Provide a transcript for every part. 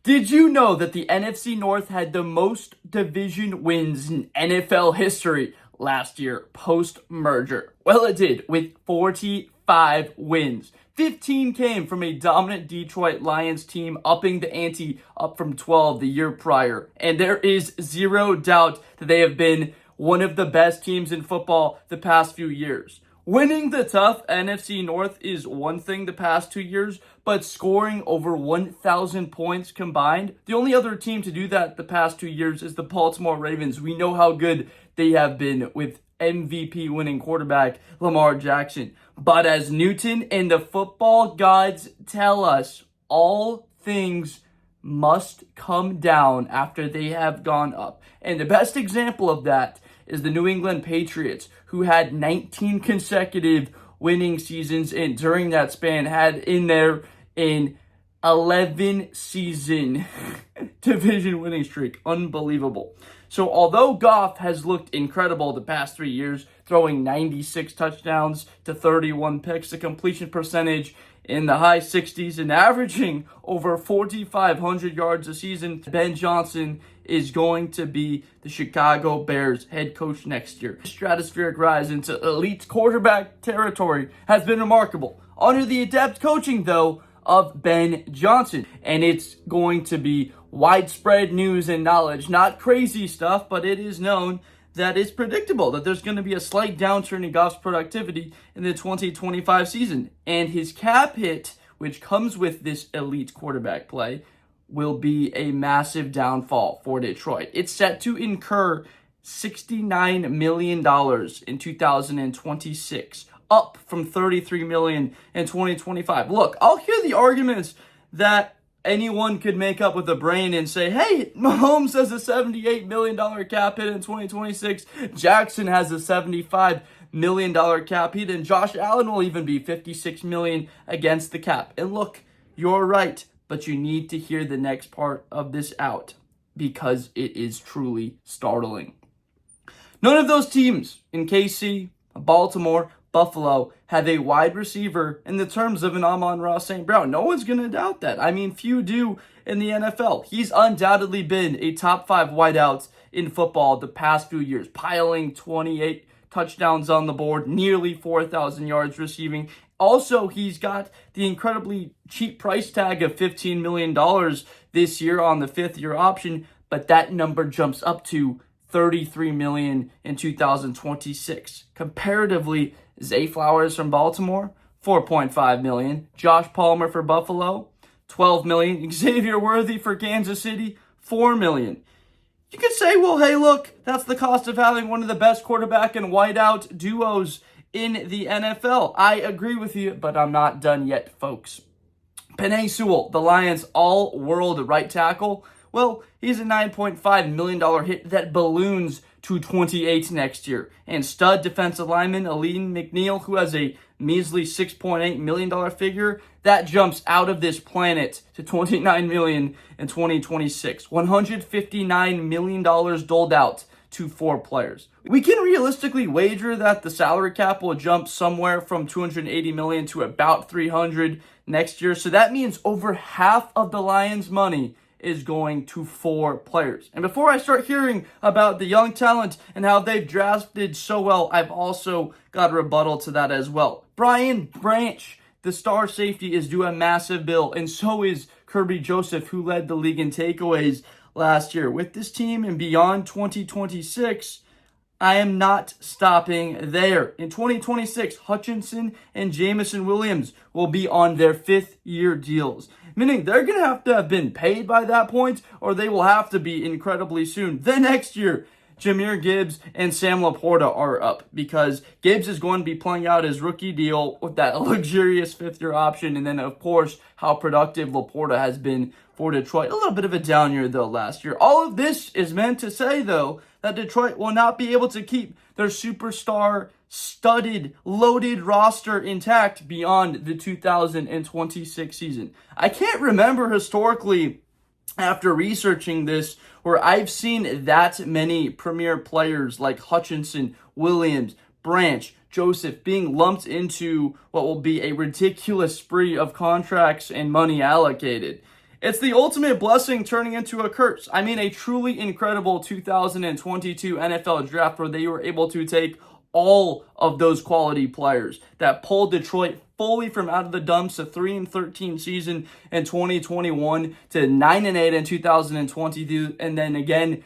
Did you know that the NFC North had the most division wins in NFL history last year post-merger? Well, it did, with 45 wins. 15 came from a dominant Detroit Lions team, upping the ante up from 12 the year prior. And there is zero doubt that they have been one of the best teams in football the past few years. Winning the tough NFC North is one thing the past 2 years, but scoring over 1,000 points combined, the only other team to do that the past 2 years is the Baltimore Ravens. We know how good they have been with MVP winning quarterback Lamar Jackson. But as Newton and the football gods tell us, all things must come down after they have gone up. And the best example of that is the New England Patriots, who had 19 consecutive winning seasons and during that span had in there an 11-season division winning streak. Unbelievable. So although Goff has looked incredible the past 3 years, throwing 96 touchdowns to 31 picks, a completion percentage in the high 60s and averaging over 4,500 yards a season, Ben Johnson is going to be the Chicago Bears head coach next year. Stratospheric rise into elite quarterback territory has been remarkable. Under the adept coaching, though, of Ben Johnson. And it's going to be widespread news and knowledge, not crazy stuff, but it is known that it's predictable that there's going to be a slight downturn in Goff's productivity in the 2025 season. And his cap hit, which comes with this elite quarterback play, will be a massive downfall for Detroit. It's set to incur $69 million in 2026, up from $33 million in 2025. Look, I'll hear the arguments that anyone could make up with a brain and say, hey, Mahomes has a $78 million cap hit in 2026. Jackson has a $75 million cap hit, and Josh Allen will even be $56 million against the cap. And look, you're right, but you need to hear the next part of this out because it is truly startling. None of those teams in KC, Baltimore, Buffalo have a wide receiver in the terms of an Amon-Ra St. Brown. No one's going to doubt that. I mean, few do in the NFL. He's undoubtedly been a top 5 wideout in football the past few years, piling 28 touchdowns on the board, nearly 4,000 yards receiving. Also, he's got the incredibly cheap price tag of $15 million this year on the 5th-year option, but that number jumps up to $33 million in 2026. Comparatively, Zay Flowers from Baltimore, $4.5 million. Josh Palmer for Buffalo, $12 million. Xavier Worthy for Kansas City, $4 million. You could say, well, hey, look, that's the cost of having one of the best quarterback and wideout duos in the NFL. I agree with you, but I'm not done yet, folks. Penei Sewell, the Lions' all-world right tackle, well, he's a $9.5 million hit that balloons to 28 next year. And stud defensive lineman Aidan McNeil, who has a measly $6.8 million figure, that jumps out of this planet to $29 million in 2026. $159 million doled out to 4 players. We can realistically wager that the salary cap will jump somewhere from $280 million to about $300 next year. So that means over half of the Lions' money is going to 4 players. And before I start hearing about the young talent and how they've drafted so well, I've also got a rebuttal to that as well. Brian Branch, the star safety, is due a massive bill, and so is Kirby Joseph, who led the league in takeaways last year. With this team and beyond 2026, I am not stopping there. In 2026, Hutchinson and Jameson Williams will be on their 5th-year deals, meaning they're going to have been paid by that point, or they will have to be incredibly soon. The next year, Jahmyr Gibbs and Sam LaPorta are up because Gibbs is going to be playing out his rookie deal with that luxurious 5th-year option, and then, of course, how productive LaPorta has been for Detroit. A little bit of a down year, though, last year. All of this is meant to say, though, that Detroit will not be able to keep their superstar, studded, loaded roster intact beyond the 2026 season. I can't remember historically, after researching this, where I've seen that many premier players like Hutchinson, Williams, Branch, Joseph being lumped into what will be a ridiculous spree of contracts and money allocated. It's the ultimate blessing turning into a curse. I mean, a truly incredible 2022 NFL draft where they were able to take all of those quality players that pulled Detroit fully from out of the dumps, a 3-13 season in 2021 to 9-8 in 2022, and then again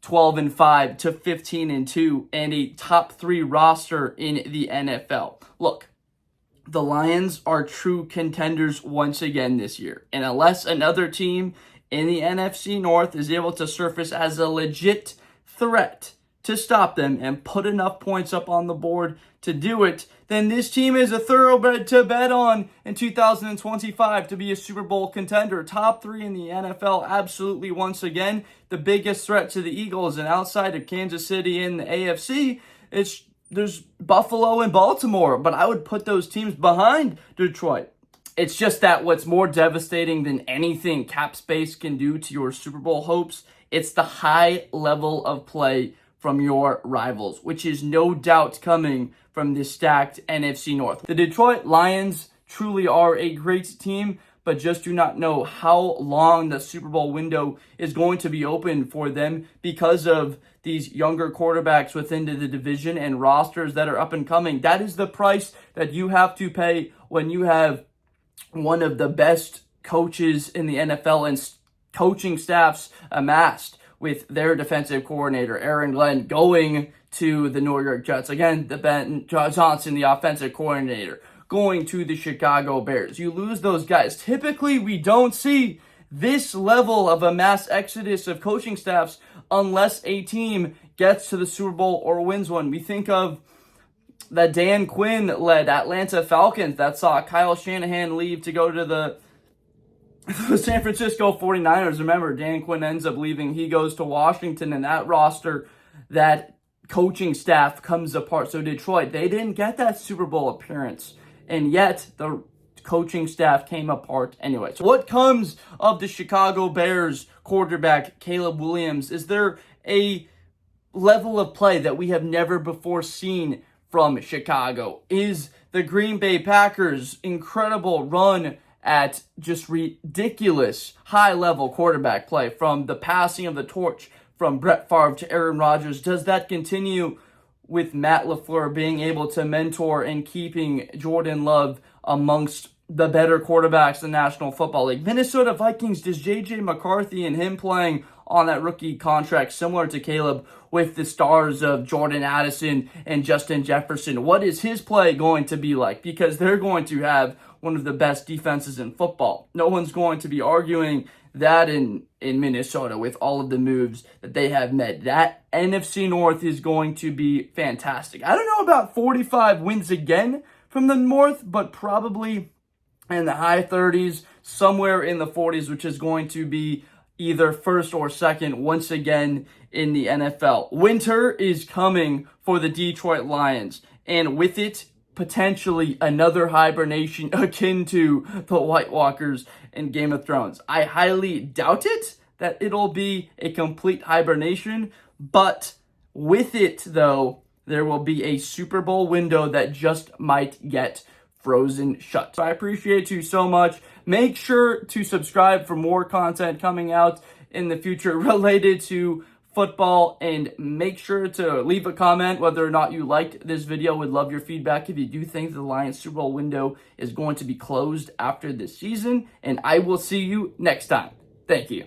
12-5 to 15-2, and a top 3 roster in the NFL. Look, the Lions are true contenders once again this year. And unless another team in the NFC North is able to surface as a legit threat to stop them and put enough points up on the board to do it, then this team is a thoroughbred to bet on in 2025 to be a Super Bowl contender. Top 3 in the NFL, absolutely once again. The biggest threat to the Eagles, and outside of Kansas City in the AFC, there's Buffalo and Baltimore, but I would put those teams behind Detroit. It's just that what's more devastating than anything cap space can do to your Super Bowl hopes, it's the high level of play from your rivals, which is no doubt coming from this stacked NFC North. The Detroit Lions truly are a great team, but just do not know how long the Super Bowl window is going to be open for them because of these younger quarterbacks within the division and rosters that are up and coming. That is the price that you have to pay when you have one of the best coaches in the NFL and coaching staffs amassed with their defensive coordinator, Aaron Glenn, going to the New York Jets. Again, the Ben Johnson, the offensive coordinator, going to the Chicago Bears. You lose those guys. Typically, we don't see this level of a mass exodus of coaching staffs unless a team gets to the Super Bowl or wins one. We think of the Dan Quinn-led Atlanta Falcons that saw Kyle Shanahan leave to go to the San Francisco 49ers. Remember, Dan Quinn ends up leaving. He goes to Washington, and that roster, that coaching staff comes apart. So Detroit, they didn't get that Super Bowl appearance, and yet the coaching staff came apart anyway. So what comes of the Chicago Bears quarterback, Caleb Williams? Is there a level of play that we have never before seen from Chicago? Is the Green Bay Packers' incredible run at just ridiculous high-level quarterback play, from the passing of the torch from Brett Favre to Aaron Rodgers, does that continue with Matt LaFleur being able to mentor and keeping Jordan Love amongst the better quarterbacks in the National Football League? Minnesota Vikings, does J.J. McCarthy and him playing on that rookie contract similar to Caleb with the stars of Jordan Addison and Justin Jefferson, what is his play going to be like? Because they're going to have one of the best defenses in football. No one's going to be arguing that in Minnesota with all of the moves that they have made. That NFC North is going to be fantastic. I don't know about 45 wins again from the North, but probably in the high 30s, somewhere in the 40s, which is going to be either first or second once again in the NFL. Winter is coming for the Detroit Lions, and with it, potentially another hibernation akin to the White Walkers in Game of Thrones. I highly doubt it, that it'll be a complete hibernation, but with it, though, there will be a Super Bowl window that just might get frozen shut. So I appreciate you so much. Make sure to subscribe for more content coming out in the future related to football, and make sure to leave a comment whether or not you liked this video. Would love your feedback if you do think the Lions Super Bowl window is going to be closed after this season, and I will see you next time. Thank you.